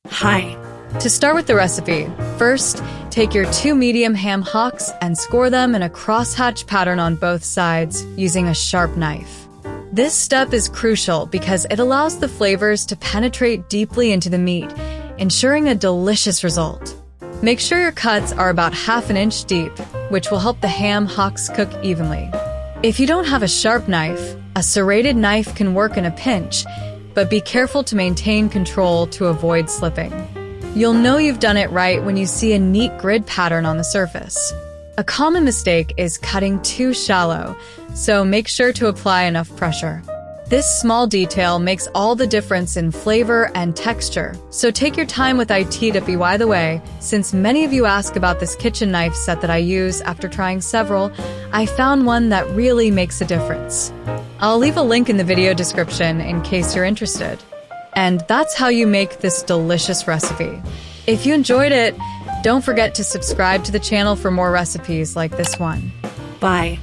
Hi. To start with the recipe, first, take your 2 medium ham hocks and score them in a crosshatch pattern on both sides using a sharp knife. This step is crucial because it allows the flavors to penetrate deeply into the meat, ensuring a delicious result. Make sure your cuts are about ½ inch deep, which will help the ham hocks cook evenly. If you don't have a sharp knife, a serrated knife can work in a pinch, but be careful to maintain control to avoid slipping. You'll know you've done it right when you see a neat grid pattern on the surface. A common mistake is cutting too shallow, so make sure to apply enough pressure. This small detail makes all the difference in flavor and texture, so take your time with IT. By the way, since many of you ask about this kitchen knife set that I use after trying several, I found one that really makes a difference. I'll leave a link in the video description in case you're interested. And that's how you make this delicious recipe. If you enjoyed it, don't forget to subscribe to the channel for more recipes like this one. Bye.